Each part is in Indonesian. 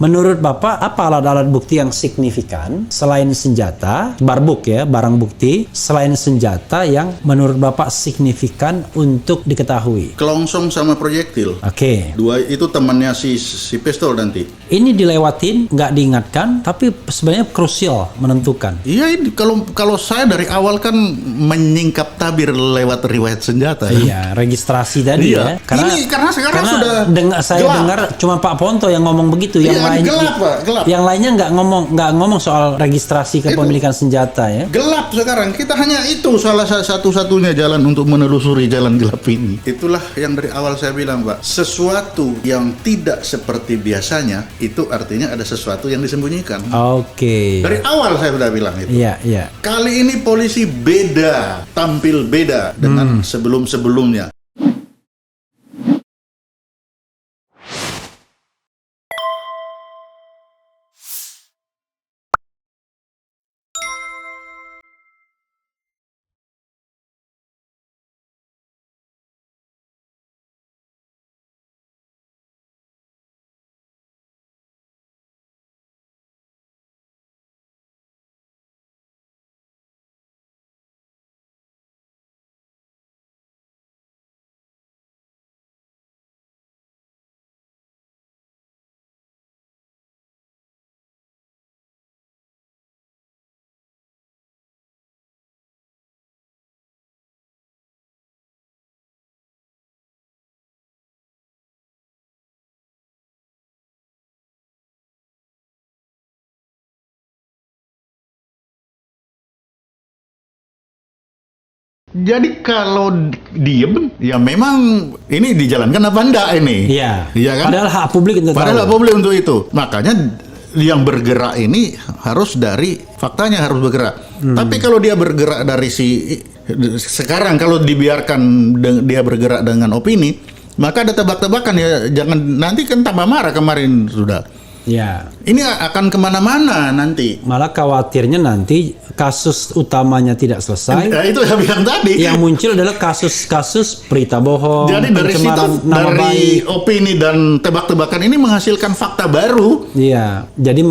Menurut Bapak, apa alat-alat bukti yang signifikan selain senjata, barbuk ya, barang bukti, selain senjata yang menurut Bapak signifikan untuk diketahui? Kelongsong sama proyektil. Oke. Dua itu temannya si pistol nanti. Ini dilewatin, nggak diingatkan, tapi sebenarnya krusial, menentukan. Iya, ini kalau saya dari awal kan menyingkap tabir lewat riwayat senjata. Iya, registrasi tadi Iya. ya. Karena sekarang sudah saya gelap. dengar cuma Pak Ponto yang ngomong begitu, yang Iya, lain gelap, Pak, gelap. Yang lainnya nggak ngomong soal registrasi kepemilikan senjata ya. Gelap sekarang. Kita hanya itu salah satu-satunya jalan untuk menelusuri jalan gelap ini. Itulah yang dari awal saya bilang, Pak. Sesuatu yang tidak seperti biasanya itu artinya ada sesuatu yang disembunyikan. Oke. Dari awal saya sudah bilang itu. Iya, iya. Kali ini polisi beda, tampil beda dengan sebelum-sebelumnya. Jadi kalau diem, ya memang ini dijalankan apa enggak ini? Iya. Iya kan? Padahal hak publik untuk Padahal tahu. hak publik untuk itu. Makanya yang bergerak ini harus dari faktanya harus bergerak. Tapi kalau dia bergerak dari sekarang kalau dibiarkan dia bergerak dengan opini, maka ada tebak-tebakan ya. Jangan nanti kan tambah marah kemarin sudah. Ya. Ini akan kemana-mana nanti. Malah khawatirnya nanti kasus utamanya tidak selesai. Nah, itu yang bilang tadi. Yang muncul adalah kasus-kasus berita bohong, Jadi dari situ, pencemaran nama dari baik. opini dan tebak-tebakan ini menghasilkan fakta baru. Iya, jadi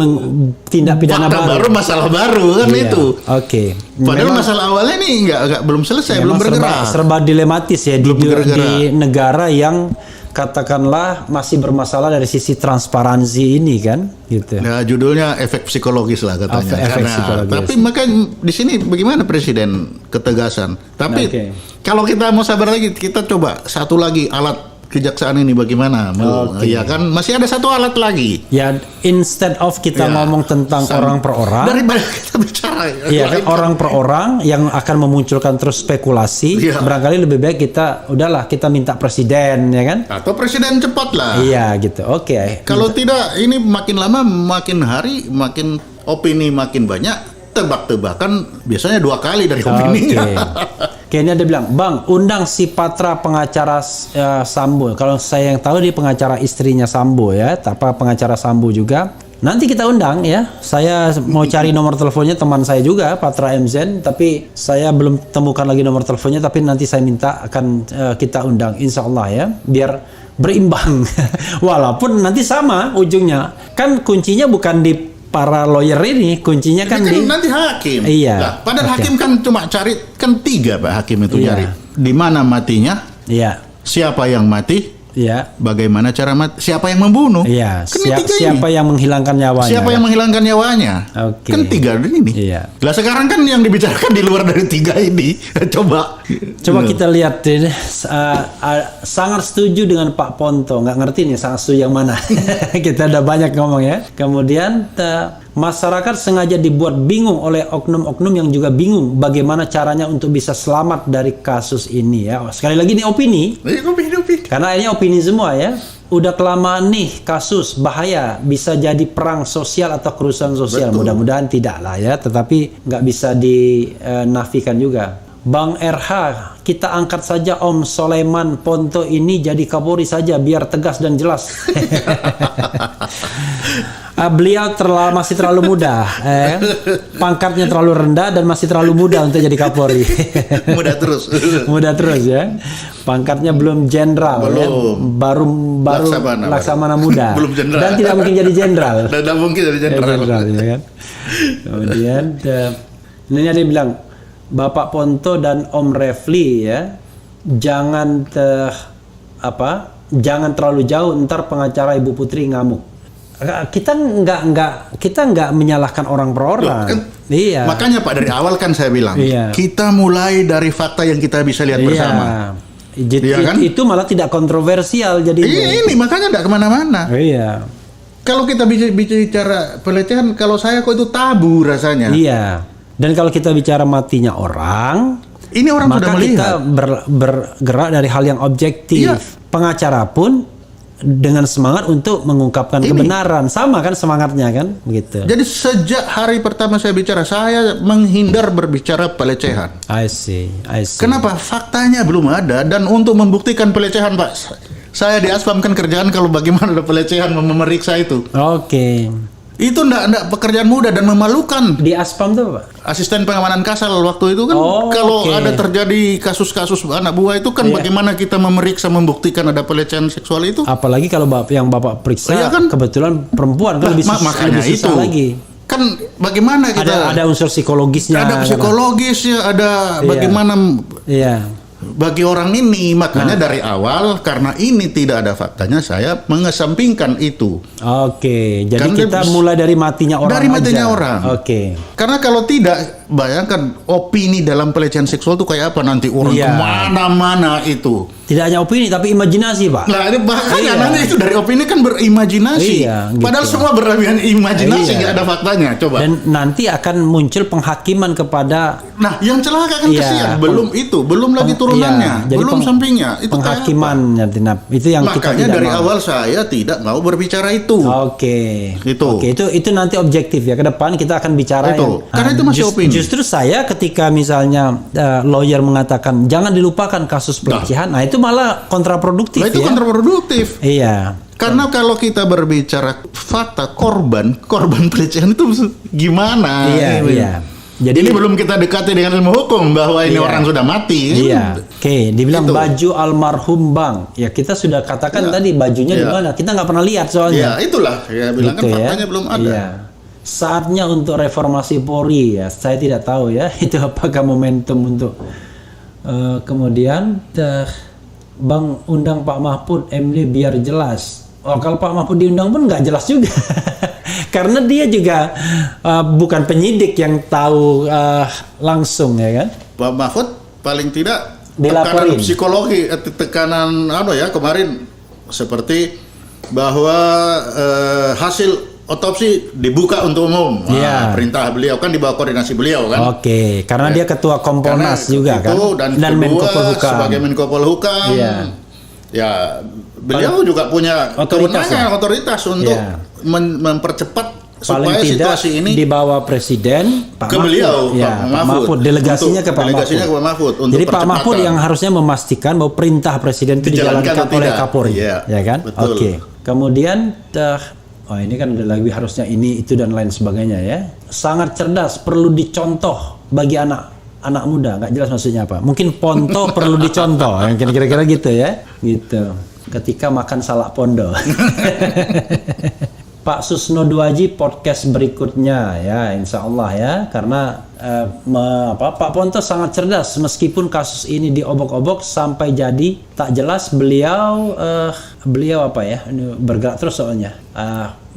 tindak pidana Fakta baru, masalah baru kan Iya. itu. Oke. Padahal masalah awalnya nih nggak belum selesai, belum bergerak. Serba dilematis ya Belum bergerak. di negara yang katakanlah masih bermasalah dari sisi transparansi ini kan, gitu. Ya, judulnya efek psikologis lah katanya. Efek psikologis. Tapi maka di sini bagaimana Presiden ketegasan. Tapi Oke. kalau kita mau sabar lagi, kita coba satu lagi alat kejaksaan ini bagaimana? Oke. Ya kan masih ada satu alat lagi. Ya, instead of kita Ya, ngomong tentang orang per orang, daripada kita bicara iya kan, orang per orang yang akan memunculkan terus spekulasi, Iya. barangkali lebih baik kita udahlah kita minta presiden ya kan? atau presiden cepat lah. Iya gitu. Oke. Kalau tidak, ini makin lama, makin hari, makin opini makin banyak, tebak-tebakan biasanya 2 kali dari opininya. Oke, ini ada bilang, Bang, undang si Patra pengacara Sambo. Kalau saya yang tahu dia pengacara istrinya Sambo ya, apa pengacara Sambo juga. Nanti kita undang ya. Saya mau cari nomor teleponnya teman saya juga, Patra MZen, tapi saya belum temukan lagi nomor teleponnya. Tapi nanti saya minta akan kita undang, insya Allah ya, biar berimbang. Walaupun nanti sama ujungnya. Kan kuncinya bukan di para lawyer ini, kuncinya kan di nanti hakim. Iya. Nah, padahal Oke. hakim kan cuma cari, kan 3 Pak hakim itu Iya. cari. Di mana matinya, Iya. siapa yang mati, Iya. bagaimana cara mati, siapa yang membunuh. Iya, Kan ini 3 siapa ini. yang menghilangkan nyawanya? Siapa yang menghilangkan nyawanya? Oke. Kan 3 ini. Iya. Lah sekarang kan yang dibicarakan di luar dari 3 ini. Coba Kita lihat ini, sangat setuju dengan Pak Ponto. Nggak ngerti nih sangat setuju yang mana. Kita udah banyak ngomong ya. Kemudian masyarakat sengaja dibuat bingung oleh oknum-oknum yang juga bingung bagaimana caranya untuk bisa selamat dari kasus ini ya. Sekali lagi ini opini. opini. Karena ini opini semua ya. Udah kelamaan nih kasus bahaya, bisa jadi perang sosial atau kerusuhan sosial. Betul. Mudah-mudahan tidak lah ya, tetapi nggak bisa dinafikan juga. Bang RH, kita angkat saja Om Soleman Ponto ini jadi Kapolri saja biar tegas dan jelas. Beliau masih terlalu muda, pangkatnya terlalu rendah dan masih terlalu muda untuk jadi Kapolri. Muda terus. Muda terus ya. Pangkatnya belum jenderal, ya. baru laksamana muda. Belum jenderal. Dan tidak mungkin jadi jenderal. Dan tidak mungkin jadi jenderal. Ya kan? Kemudian ini ada yang bilang, Bapak Ponto dan Om Refli ya, jangan jangan terlalu jauh, ntar pengacara Ibu Putri ngamuk. Kita nggak menyalahkan orang per orang. Kan, iya. Makanya Pak dari awal kan saya bilang, kita mulai dari fakta yang kita bisa lihat bersama. Iya kan? Itu malah tidak kontroversial jadi. Ini makanya nggak kemana-mana. Iya. Kalau kita bicara pelecehan, kalau saya kok itu tabu rasanya. Iya. Dan kalau kita bicara matinya orang, ini orang maka sudah melihat. kita bergerak dari hal yang objektif. Iya. Pengacara pun dengan semangat untuk mengungkapkan kebenaran, sama kan semangatnya kan, begitu. Jadi sejak hari pertama saya bicara, saya menghindar berbicara pelecehan. I see. Kenapa? Faktanya belum ada, dan untuk membuktikan pelecehan, Pak, saya diaspamkan kerjaan kalau bagaimana ada pelecehan memeriksa itu. Oke. Itu enggak pekerjaan mudah dan memalukan. Di Aspam tuh Pak? Asisten pengamanan Kasal waktu itu kan, kalau ada terjadi kasus-kasus anak buah itu kan bagaimana kita memeriksa, membuktikan ada pelecehan seksual itu. Apalagi kalau yang Bapak periksa kan, kebetulan perempuan kan lebih susah lagi. Kan bagaimana kita ada unsur psikologisnya. Ada psikologisnya, ada bagaimana bagi orang ini, makanya dari awal karena ini tidak ada faktanya, saya mengesampingkan itu. Oke, jadi kan kita mulai dari matinya orang. Dari matinya orang. Oke. Karena kalau tidak, bayangkan opini dalam pelecehan seksual itu kayak apa nanti orang kemana-mana itu. Tidak hanya opini tapi imajinasi, Pak. Nah, makanya nanti itu dari opini kan berimajinasi. Gitu. Padahal semua berimajinasi, nggak ada faktanya. Coba. Dan nanti akan muncul penghakiman kepada. Nah, yang celaka kan kesian. Belum itu, belum lagi turunannya, belum sampingnya. Itu penghakimannya, itu yang makanya kita tidak dari mau. awal saya tidak mau berbicara itu. Oke. Itu nanti objektif ya, ke depan kita akan bicara itu. Karena itu masih opini. Justru saya ketika misalnya lawyer mengatakan jangan dilupakan kasus pelecehan, nah itu malah kontraproduktif. Nah, itu kontraproduktif. Iya. Karena kalau kita berbicara fakta korban pelecehan itu gimana? Iya. Jadi ini belum kita dekati dengan ilmu hukum bahwa ini orang sudah mati. Iya. Oke, dibilang baju almarhum Bang. Ya kita sudah katakan tadi bajunya di mana. Kita nggak pernah lihat soalnya. Iya, itulah. Ya bilang kan faktanya belum ada. Iya. Saatnya untuk reformasi Polri ya. Saya tidak tahu ya itu apakah momentum untuk kemudian Bang undang Pak Mahfud MD biar jelas. Kalau Pak Mahfud diundang pun nggak jelas juga. Karena dia juga bukan penyidik yang tahu langsung ya kan. Pak Mahfud paling tidak dilaporin. Tekanan psikologi, tekanan kemarin seperti bahwa hasil otopsi dibuka untuk umum. Perintah beliau kan di bawah koordinasi beliau kan. Oke, karena dia ketua Kompolnas juga kan. Dan Menko Polhukam. Sebagai Menko Polhukam. Ya, beliau juga punya otoritas untuk mempercepat supaya situasi ini dibawa presiden Pak Mahfud. Pak Mahfud. Delegasinya ke Pak Mahfud. Jadi Pak Mahfud yang harusnya memastikan bahwa perintah presiden itu dijalankan oleh Kapolri. Ya kan? Oke. Kemudian ini kan lebih harusnya ini itu dan lain sebagainya ya. Sangat cerdas, perlu dicontoh bagi anak muda. Nggak jelas maksudnya apa. Mungkin Ponto perlu dicontoh. Kira-kira gitu ya. Gitu. Ketika makan salak pondo. Pak Susno Duaji podcast berikutnya ya, insya Allah ya, karena Pak Ponto sangat cerdas meskipun kasus ini diobok-obok sampai jadi tak jelas beliau bergerak terus soalnya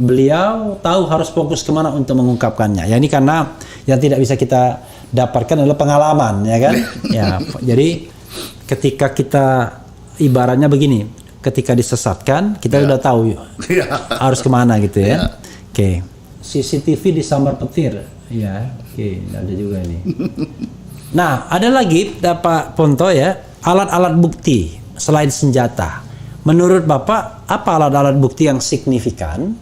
beliau tahu harus fokus kemana untuk mengungkapkannya ya, ini karena yang tidak bisa kita dapatkan adalah pengalaman ya kan. Ya jadi ketika kita ibaratnya begini, ketika disesatkan kita udah tahu harus kemana gitu ya. Oke. CCTV disambar petir ya. Oke, ada juga ini. Nah, ada lagi Pak Ponto ya, alat-alat bukti selain senjata. Menurut Bapak apa alat-alat bukti yang signifikan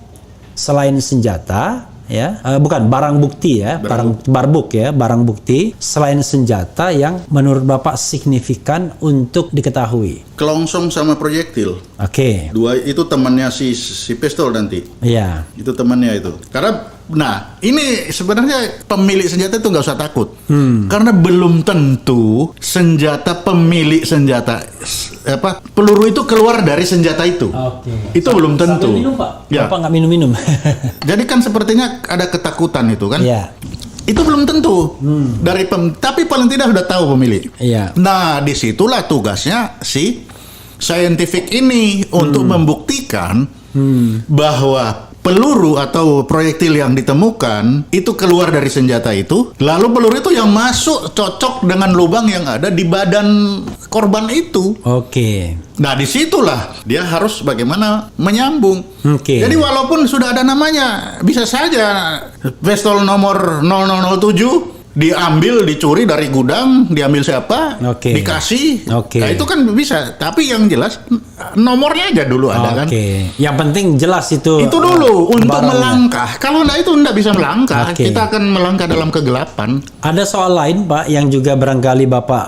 selain senjata ya, bukan barang bukti ya, barang bukti selain senjata yang menurut Bapak signifikan untuk diketahui. Kelongsong sama proyektil. Oke. Dua itu temannya si pistol nanti. Iya. Itu temannya itu. Karena nah, ini sebenarnya pemilik senjata itu nggak usah takut. Karena belum tentu pemilik senjata peluru itu keluar dari senjata itu. Oke. Itu belum tentu. Sambil minum, Pak. Ya. Bapak nggak minum-minum. Jadi kan sepertinya ada ketakutan itu kan. Iya. Itu belum tentu tapi paling tidak sudah tahu pemilik. Iya. Nah, disitulah tugasnya si scientific ini untuk membuktikan bahwa peluru atau proyektil yang ditemukan itu keluar dari senjata itu, lalu peluru itu yang masuk cocok dengan lubang yang ada di badan korban itu. Oke. Nah, disitulah dia harus bagaimana menyambung. Oke. Jadi walaupun sudah ada namanya, bisa saja pistol nomor 0007 diambil, dicuri dari gudang, diambil siapa, Oke. dikasih. Oke. Nah, itu kan bisa. Tapi yang jelas nomornya aja dulu ada kan. Oke. Yang penting jelas itu. Itu dulu untuk barangnya. melangkah. Kalau enggak itu enggak bisa melangkah. Oke. Kita akan melangkah dalam kegelapan. Ada soal lain, Pak, yang juga barangkali Bapak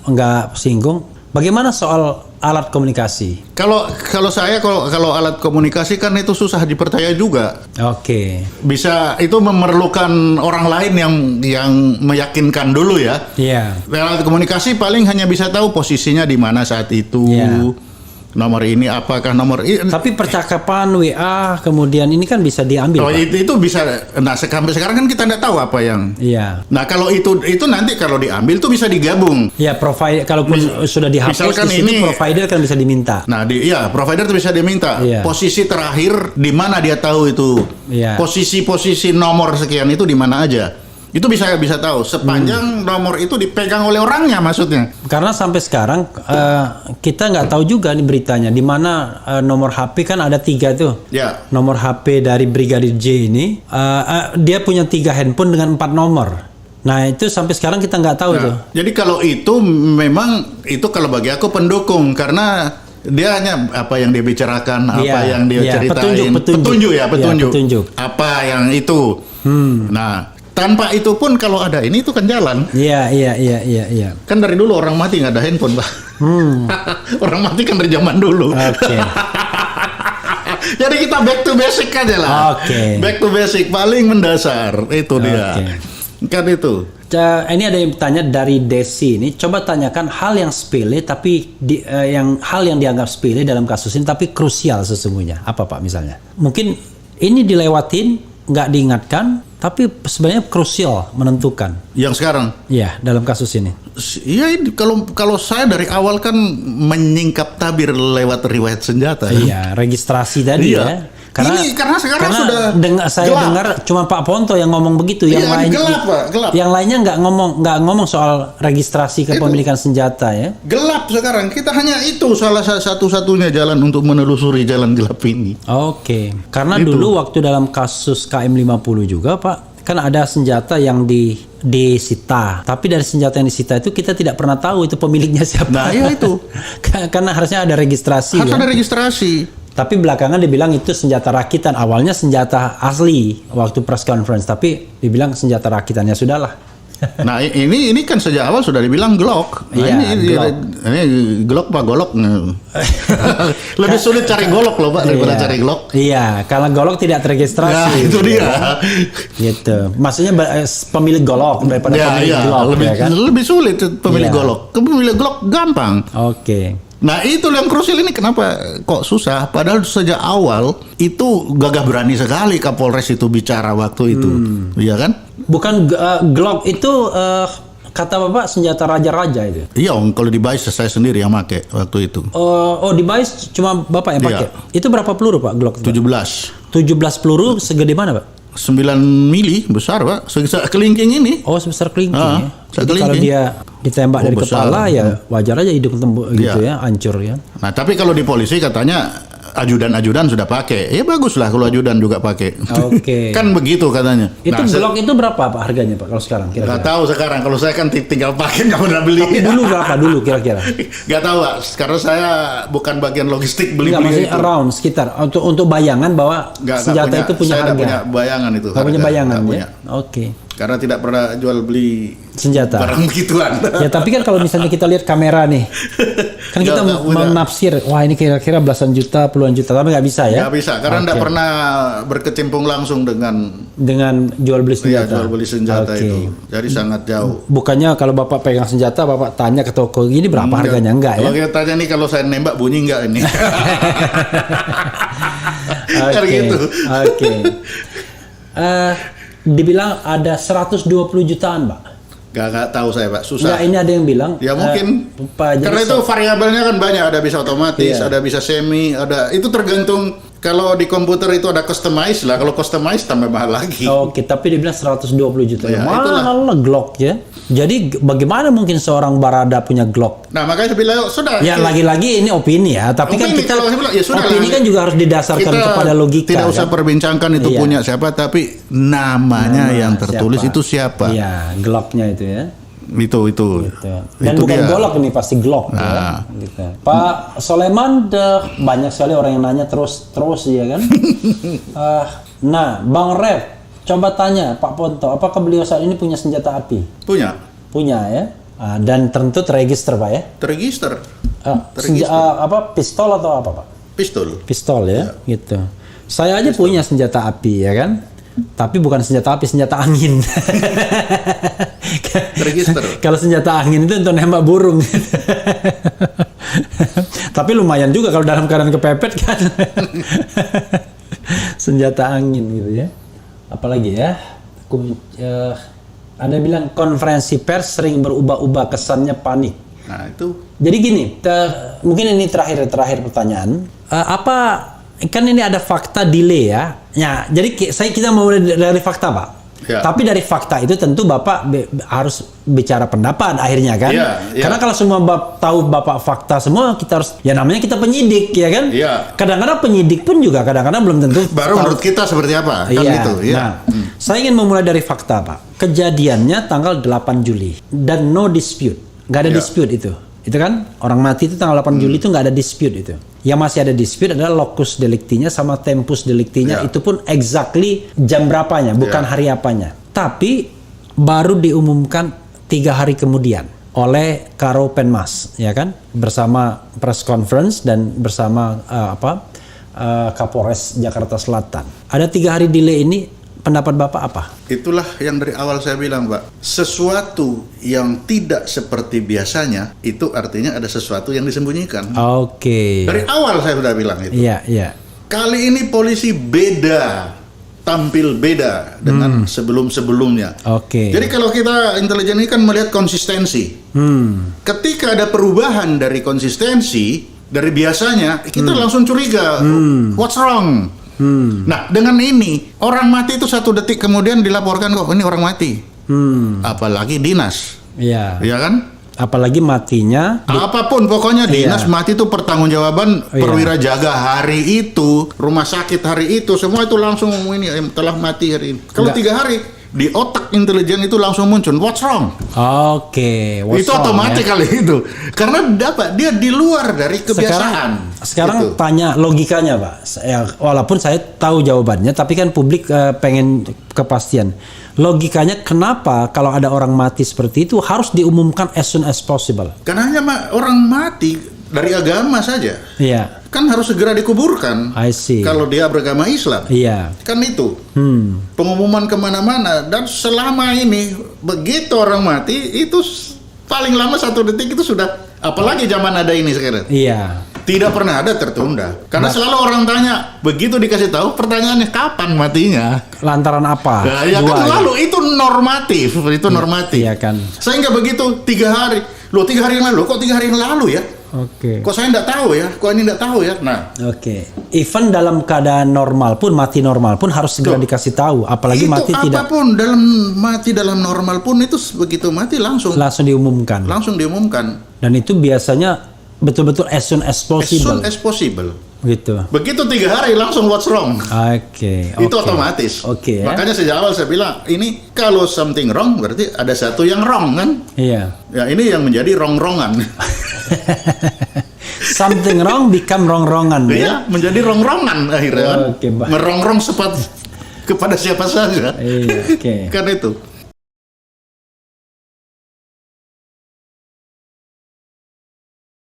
nggak singgung. Bagaimana soal alat komunikasi? Kalau alat komunikasi kan itu susah dipercaya juga. Oke. Bisa itu memerlukan orang lain yang meyakinkan dulu ya. Iya. Alat komunikasi paling hanya bisa tahu posisinya di mana saat itu. Iya. Nomor ini apakah nomor ini? Tapi percakapan WA kemudian ini kan bisa diambil, Oh, Pak. itu bisa. Nah, sampai sekarang kan kita tidak tahu apa yang. Iya. Nah, kalau itu nanti kalau diambil tuh bisa digabung. Ya, provider kalaupun sudah dihapus misalkan di situ ini- provider kan bisa diminta. Nah, provider tuh bisa diminta Iya. posisi terakhir di mana dia tahu itu. Iya. Posisi nomor sekian itu di mana aja. Itu bisa tahu sepanjang nomor itu dipegang oleh orangnya maksudnya. Karena sampai sekarang kita nggak tahu juga nih beritanya di mana nomor HP kan ada 3 tuh. Ya. Nomor HP dari Brigadir J ini dia punya 3 handphone dengan 4 nomor. Nah itu sampai sekarang kita nggak tahu tuh. Jadi kalau itu memang itu kalau bagi aku pendukung karena dia hanya apa yang dia bicarakan, apa Iya, yang dia iya, ceritain, petunjuk. ya, Iya, petunjuk. apa yang itu. Nah, tanpa itu pun kalau ada ini itu kan jalan. Iya. Kan dari dulu orang mati nggak ada handphone, Pak. Orang mati kan dari zaman dulu. Oke. Jadi kita back to basic aja lah. Oke. Back to basic paling mendasar itu dia. Oke. Kan itu. Ini ada yang bertanya dari Desi ini. Coba tanyakan hal yang sepele tapi hal yang dianggap sepele dalam kasus ini tapi krusial sesungguhnya. Apa Pak misalnya? Mungkin ini dilewatin, nggak diingatkan, tapi sebenarnya krusial menentukan. Yang sekarang. Ya dalam kasus ini. Iya, kalau saya dari awal kan menyingkap tabir lewat riwayat senjata. Iya registrasi tadi Iya. ya. Karena sekarang sudah saya gelap. dengar cuma Pak Ponto yang ngomong begitu, yang Iya, lain gelap, Pak, gelap. Yang lainnya nggak ngomong soal registrasi kepemilikan senjata ya. Gelap sekarang. Kita hanya itu salah satu-satunya jalan untuk menelusuri jalan gelap ini. Oke, karena Itu. dulu waktu dalam kasus KM50 juga Pak, kan ada senjata yang disita. Tapi dari senjata yang disita itu kita tidak pernah tahu itu pemiliknya siapa. Nah, iya itu. Karena harusnya ada registrasi. Harus kan? ada registrasi. Tapi belakangan dibilang itu senjata rakitan. Awalnya senjata asli waktu press conference, tapi dibilang senjata rakitannya sudahlah. Nah, ini kan sejak awal sudah dibilang Glock. Nah, Iya, Glock. ini Glock Pak Golok. Lebih sulit cari golok loh Pak daripada Iya. cari Glock. Iya, kalau golok tidak terregistrasi. Nah, itu dia. Gitu. Maksudnya pemilik golok daripada pemilik Glock lebih, ya kan? lebih sulit pemilik Iya. golok. Pemilik Glock gampang. Oke. Nah, itu yang krusial ini kenapa kok susah? Padahal sejak awal itu gagah berani sekali Kapolres itu bicara waktu itu. Iya kan? Bukan Glock itu kata Bapak senjata raja-raja itu. Iya, Om, kalau di Bais saya sendiri yang pakai waktu itu. Oh, di Bais cuma Bapak yang pakai. Iya. Itu berapa peluru Pak Glock? 17. 17 peluru segede mana Pak? 9 mili besar Pak, kelingking ini. Oh, sebesar kelingking Ah, ya. Jadi sekelingking. kalau dia ditembak dari besar. kepala ya wajar aja hidung tembok gitu Iya. ya, hancur ya. Nah, tapi kalau di polisi katanya ajudan sudah pakai. Ya bagus lah kalau ajudan juga pakai. Oke. Kan begitu katanya. Itu Glock itu berapa Pak harganya Pak kalau sekarang kira-kira? Nggak tahu sekarang. Kalau saya kan tinggal pakai, nggak pernah beli. Tapi dulu berapa dulu kira-kira? Nggak tahu Pak. Karena saya bukan bagian logistik Enggak, beli-beli maksudnya itu. around sekitar untuk bayangan bahwa senjata itu punya saya harga. nggak punya bayangan itu. Nggak punya harga. bayangan Nggak ya? punya. Oke. Karena tidak pernah jual beli Senjata. barang begituan. Ya tapi kan kalau misalnya kita lihat kamera nih, kan kita Nggak punya. menafsir, wah ini kira-kira belasan juta, puluhan juta, tapi nggak bisa ya? Nggak bisa, karena nggak Oke. pernah berkecimpung langsung dengan Jual beli ya, senjata. jual beli senjata Oke. itu. Jadi sangat jauh. Bukannya kalau Bapak pegang senjata, Bapak tanya ke toko gini berapa harganya? Enggak ya? Kalau kita tanya nih kalau saya nembak bunyi nggak ini? Kan Oke. gitu. Oke. Dibilang ada 120 jutaan, Pak. Nggak tahu saya Pak, susah. Enggak, ini ada yang bilang. Ya mungkin Pak, jadi karena itu variabelnya kan banyak, ada bisa otomatis, Iya. ada bisa semi, ada itu tergantung kalau di komputer itu ada customize lah. Kalau customize tambah mahal lagi. Oke, tapi dia bilang 120 juta. Ya, Mahal lah Glock ya. Jadi bagaimana mungkin seorang Barada punya Glock? Nah makanya saya bilang sudah. Ya lagi-lagi ini opini ya, tapi kan Opini, kita kalau saya bilang, ya sudah opini lah. kan juga harus didasarkan Kita kepada logika. tidak usah kan? perbincangkan itu Iya. punya siapa, tapi namanya yang tertulis siapa? itu siapa. Iya, Glocknya itu ya. Itu. Gitu. Dan Itu bukan dia. golok ini pasti Glock ya. Nah. Gitu. Pak Soleman banyak sekali orang yang nanya terus ya kan. Nah, Bang Rev, coba tanya Pak Ponto, apakah beliau saat ini punya senjata api? Punya Punya ya. Dan tentu terregister Pak ya. terregister Pistol atau apa Pak? pistol. Pistol ya, gitu. Saya aja punya senjata api ya kan. Tapi bukan senjata api, senjata angin. Register. Kalau senjata angin itu untuk nembak burung. Tapi lumayan juga kalau dalam keadaan kepepet kan. Senjata angin gitu ya. Apalagi ya? Ada bilang konferensi pers sering berubah-ubah, kesannya panik. Nah itu Jadi gini, mungkin ini terakhir pertanyaan. Kan ini ada fakta delay ya. Ya, jadi kita mau mulai dari fakta, Pak. Ya. Tapi dari fakta itu tentu Bapak harus bicara pendapat akhirnya kan. Ya. Karena kalau semua tahu Bapak fakta semua, kita harus ya namanya kita penyidik ya kan. Ya. Kadang-kadang penyidik pun juga kadang-kadang belum tentu baru tahu. menurut kita seperti apa kan Iya. gitu ya. Nah, saya ingin memulai dari fakta, Pak. Kejadiannya tanggal 8 Juli dan no dispute. Nggak ada Ya. dispute itu. Itu kan orang mati itu tanggal 8 Juli itu nggak ada dispute itu. Yang masih ada dispute adalah locus delictinya sama tempus delictinya, Ya. itu pun exactly jam berapanya, bukan Ya. hari apanya. Tapi baru diumumkan 3 hari kemudian oleh Karo Penmas, ya kan, bersama press conference dan bersama Kapolres Jakarta Selatan. Ada 3 hari delay ini. Pendapat Bapak apa? Itulah yang dari awal saya bilang, Pak. Sesuatu yang tidak seperti biasanya itu artinya ada sesuatu yang disembunyikan. Oke. Dari awal saya sudah bilang itu. Iya, iya. Kali ini polisi beda, tampil beda dengan sebelum-sebelumnya. Oke. Jadi kalau kita intelijen ini kan melihat konsistensi. Ketika ada perubahan dari konsistensi dari biasanya, kita langsung curiga. What's wrong? Nah, dengan ini orang mati itu 1 detik kemudian dilaporkan kok ini orang mati. Apalagi dinas, Iya. ya kan? Apalagi matinya Apapun pokoknya dinas mati itu pertanggungjawaban Iya. perwira jaga hari itu, rumah sakit hari itu, semua itu langsung ini telah mati hari ini. Kalau 3 hari di otak intelijen itu langsung muncul what's wrong. Oke. what's Itu wrong, otomatis ya? kali itu. Karena dapat dia di luar dari kebiasaan. Sekarang Gitu. tanya logikanya, Pak. Walaupun saya tahu jawabannya, tapi kan publik pengen kepastian. Logikanya kenapa kalau ada orang mati seperti itu harus diumumkan as soon as possible? Karena hanya orang mati dari agama saja Iya. kan harus segera dikuburkan. I see. Kalau dia beragama Islam. Iya. Kan itu pengumuman kemana-mana, dan selama ini begitu orang mati itu paling lama 1 detik itu sudah, apalagi zaman ada ini sekarang Iya. tidak pernah ada tertunda karena selalu orang tanya, begitu dikasih tahu pertanyaannya kapan matinya. Lantaran apa? Nah, ya Dua, kan lalu itu normatif, itu normatif. Iya kan. Sehingga begitu 3 hari, 3 hari yang lalu, kok 3 hari yang lalu ya? Oke. Kok saya nggak tahu ya? Kok ini nggak tahu ya? Nah, Oke. Even dalam keadaan normal pun, mati normal pun harus segera Tuh. dikasih tahu. Apalagi itu mati tidak apapun mati dalam normal pun itu begitu mati langsung langsung diumumkan. diumumkan. Dan itu biasanya betul-betul as soon as As soon possible. as possible. Begitu. Begitu 3 hari langsung what's wrong. Oke. Itu otomatis. Oke, ya. Makanya sejak awal saya bilang ini kalau something wrong berarti ada satu yang wrong kan? Iya. Ya ini yang menjadi wrong-wrongan. Something wrong become wrong-wrongan ya. Iya, menjadi wrong-wrongan akhirnya kan. Oke, Bang. Merongrong kepada siapa saja. Iya, oke. Kan itu.